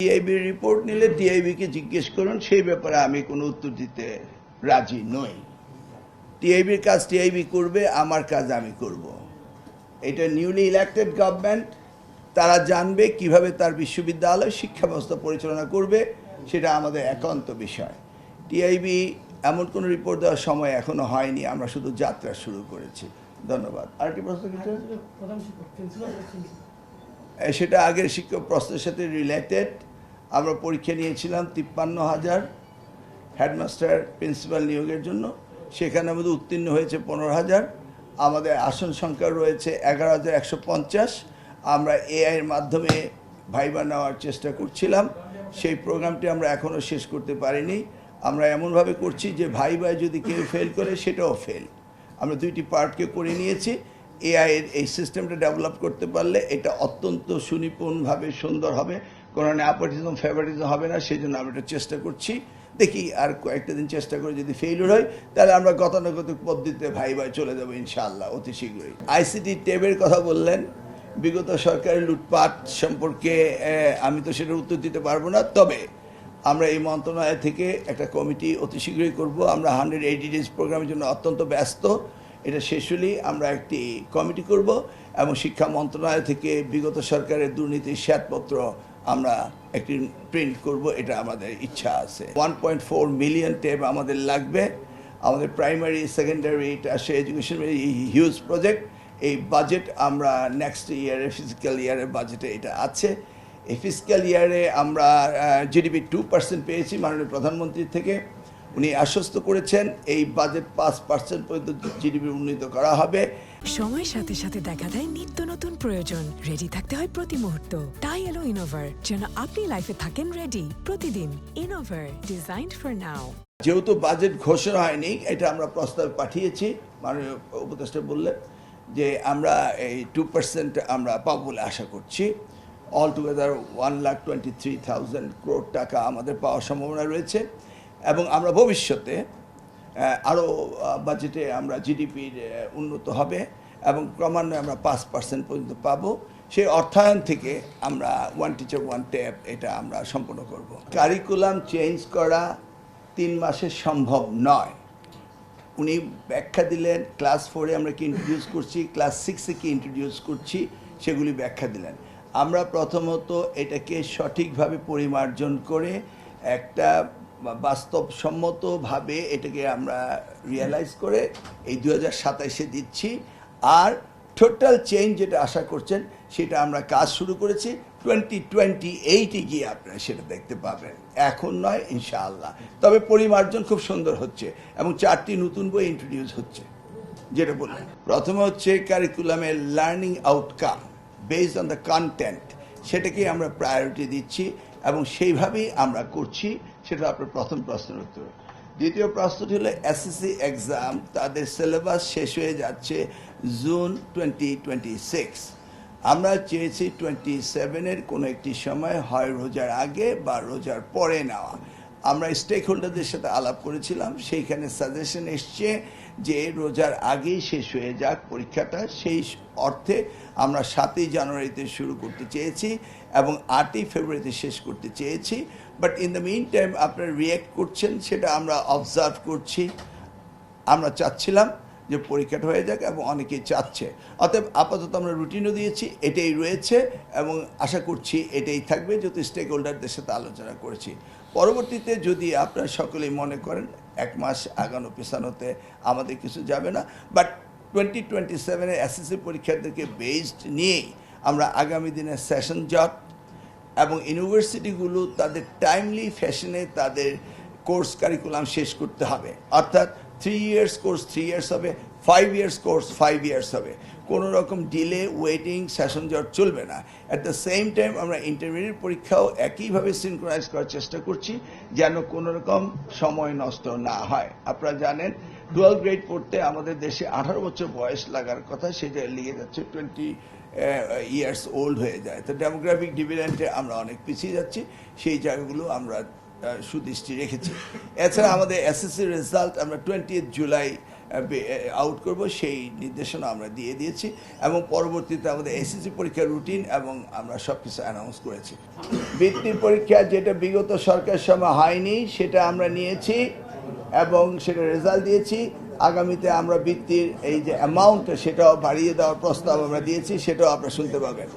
টিআইবির report নিলে টিআইবিকে জিজ্ঞেস করুন, সেই ব্যাপারে আমি কোনো উত্তর দিতে রাজি নই। টিআইবির কাজ টিআইবি করবে, আমার কাজ আমি করব। এটা নিউলি ইলেক্টেড গভর্নমেন্ট, তারা জানবে কিভাবে তার বিশ্ববিদ্যালয় শিক্ষা ব্যবস্থা পরিচালনা করবে, সেটা আমাদের একান্ত বিষয়। টিআইবি এমন কোনো রিপোর্ট দেওয়ার সময় এখনো হয়নি, আমরা শুধু যাত্রা শুরু করেছি। ধন্যবাদ। আরেকটি প্রশ্ন কিছু? সেটা আগের শিক্ষক প্রশ্নের সাথে রিলেটেড। আমরা পরীক্ষা নিয়েছিলাম 53,000 হেডমাস্টার প্রিন্সিপাল নিয়োগের জন্য, সেখানে আমাদের উত্তীর্ণ হয়েছে 15,000। আমাদের আসন সংখ্যা রয়েছে 11,150। আমরা এআইয়ের মাধ্যমে ভাইবা নেওয়ার চেষ্টা করছিলাম, সেই প্রোগ্রামটি আমরা এখনও শেষ করতে পারিনি। আমরা এমনভাবে করছি যে ভাইবায় যদি কেউ ফেল করে সেটাও ফেল। আমরা দুইটি পার্টকে করে নিয়েছি। এআইয়ের এই সিস্টেমটা ডেভেলপ করতে পারলে এটা অত্যন্ত সুনিপুণভাবে সুন্দর হবে, কোনো নেপোটিজম ফেভারিজম হবে না। সেই জন্য আমরা এটা চেষ্টা করছি। দেখি আর কয়েকটা দিন চেষ্টা করে যদি ফেইলিউর হয় তাহলে আমরা গতানুগতিক পদ্ধতিতে ভাই চলে যাবো ইনশাআল্লাহ অতি শীঘ্রই। আইসিটি ট্যাবের কথা বললেন, বিগত সরকারের লুটপাট সম্পর্কে আমি তো সেটার উত্তর দিতে পারবো না, তবে আমরা এই মন্ত্রণালয় থেকে একটা কমিটি অতি শীঘ্রই করব। আমরা 180 ডেজ প্রোগ্রামের জন্য অত্যন্ত ব্যস্ত। এটা শেষ হলেই আমরা একটি কমিটি করব এবং শিক্ষা মন্ত্রণালয় থেকে বিগত সরকারের দুর্নীতির শ্বেতপত্র আমরা একটি প্রিন্ট করব, এটা আমাদের ইচ্ছা আছে। 1.4 মিলিয়ন ট্যাব আমাদের লাগবে। আমাদের primary secondary tertiary education huge project. এই বাজেট আমরা নেক্সট ইয়ারে ফিজিক্যাল ইয়ারের বাজেটে এটা আছে। এই ফিজিক্যাল ইয়ারে আমরা জিডিপি 2% পেয়েছি মাননীয় প্রধানমন্ত্রীর থেকে। উনি আশ্বস্ত করেছেন এই বাজেট 5% পর্যন্ত জিডিপি উন্নীত করা হবে। সময়ের সাথে সাথে দেখা দেয় নিত্য নতুন প্রয়োজন। রেডি থাকতে হয় প্রতি মুহূর্ত। তাই এলো ইনোভার, যেন আপনি লাইফে থাকেন রেডি প্রতিদিন। Innova, designed for now. যেহেতু বাজেট ঘোষণা হয়নি, এটা আমরা প্রস্তাব পাঠিয়েছি। মাননীয় উপদেষ্টা বললেন যে আমরা এই 2% আমরা পাবো বলে আশা করছি। অল টুগেদার 1,23,000 crore টাকা আমাদের পাওয়ার সম্ভাবনা রয়েছে এবং আমরা ভবিষ্যতে আরও বাজেটে আমরা জিডিপির উন্নত হবে এবং ক্রমান্বয়ে আমরা 5% পর্যন্ত পাবো। সেই অর্থায়ন থেকে আমরা ওয়ান টিচার ওয়ান ট্যাব এটা আমরা সম্পন্ন করব। কারিকুলাম চেঞ্জ করা 3 মাসে সম্ভব নয়। উনি ব্যাখ্যা দিলেন ক্লাস 4-এ আমরা কি ইন্ট্রোডিউস করছি, ক্লাস 6-এ কি ইন্ট্রোডিউস করছি, সেগুলি ব্যাখ্যা দিলেন। আমরা প্রথমত এটাকে সঠিকভাবে পরিমার্জন করে একটা বাস্তবসম্মতভাবে এটাকে আমরা রিয়েলাইজ করে এই 2027-এ দিচ্ছি। আর টোটাল চেঞ্জ যেটা আশা করছেন সেটা আমরা কাজ শুরু করেছি। 2028-এ গিয়ে আপনারা সেটা দেখতে পাবেন, এখন নয় ইনশাআল্লাহ। তবে পরিমার্জন খুব সুন্দর হচ্ছে এবং 4টি নতুন বই ইন্ট্রোডিউস হচ্ছে। যেটা বললেন প্রথমে হচ্ছে কারিকুলামের learning outcome based on the content, সেটাকে আমরা প্রায়োরিটি দিচ্ছি এবং সেইভাবেই আমরা করছি। সেটা আপনার প্রথম প্রশ্নের উত্তর। দ্বিতীয় প্রশ্নটি হলো এসএসসি এক্সাম, তাদের সিলেবাস শেষ হয়ে যাচ্ছে জুন 2026। আমরা চেয়েছি 27-এর কোনো একটি সময় হয় রোজার আগে বা রোজার পরে নেওয়া। আমরা স্টেক হোল্ডারদের সাথে আলাপ করেছিলাম, সেইখানে সাজেশন এসছে যে রোজার আগেই শেষ হয়ে যাক পরীক্ষাটা। সেই অর্থে আমরা 7ই জানুয়ারিতে শুরু করতে চেয়েছি এবং 8ই ফেব্রুয়ারিতে শেষ করতে চেয়েছি। But in the mean time আপনারা রিয়্যাক্ট করছেন, সেটা আমরা অবজার্ভ করছি। আমরা চাচ্ছিলাম যে পরীক্ষাটা হয়ে যাক এবং অনেকেই চাচ্ছে। অতএব আপাতত আমরা রুটিনও দিয়েছি, এটাই রয়েছে এবং আশা করছি এটাই থাকবে, যেহেতু স্টেক হোল্ডারদের সাথে আলোচনা করেছি। পরবর্তীতে যদি আপনারা সকলেই মনে করেন 1 মাস আগানো পেছানোতে আমাদের কিছু যাবে না, বাট 2027-এ এসএসসি পরীক্ষার্থীদেরকে বেসড নিয়েই আমরা আগামী দিনে সেশন জট এবং ইউনিভার্সিটিগুলো তাদের টাইমলি ফ্যাশনে তাদের কোর্স কারিকুলাম শেষ করতে হবে। অর্থাৎ 3 ইয়ার্স কোর্স 3 ইয়ার্স হবে, 5 ইয়ার্স কোর্স 5 ইয়ার্স হবে। কোনো রকম ডিলে ওয়েটিং সেশন জট চলবে না। অ্যাট দ্য সেম টাইম আমরা ইন্টারমিডিয়েট পরীক্ষাও একইভাবে সিনক্রোনাইজ করার চেষ্টা করছি যেন কোনো রকম সময় নষ্ট না হয়। আপনারা জানেন 12 গ্রেড পড়তে আমাদের দেশে 18 বছর বয়স লাগার কথা, সেটা লেগে যাচ্ছে 20 ইয়ার্স ওল্ড হয়ে যায়। তো ডেমোগ্রাফিক ডিভিডেন্টে আমরা অনেক পিছিয়ে যাচ্ছি, সেই জায়গাগুলো আমরা সুদৃষ্টি রেখেছি। এছাড়া আমাদের এসএসসি রেজাল্ট আমরা 20 জুলাই আউট করব, সেই নির্দেশনা আমরা দিয়ে দিয়েছি এবং পরবর্তীতে আমাদের এসএসসি পরীক্ষার রুটিন এবং আমরা সব কিছু অ্যানাউন্স করেছি। বৃত্তির পরীক্ষা যেটা বিগত সরকার সময় হয়নি সেটা আমরা নিয়েছি এবং সেটা রেজাল্ট দিয়েছি। আগামীতে আমরা বৃত্তির এই যে অ্যামাউন্ট সেটাও বাড়িয়ে দেওয়ার প্রস্তাব আমরা দিয়েছি, সেটাও আপনারা শুনতে পাবেন।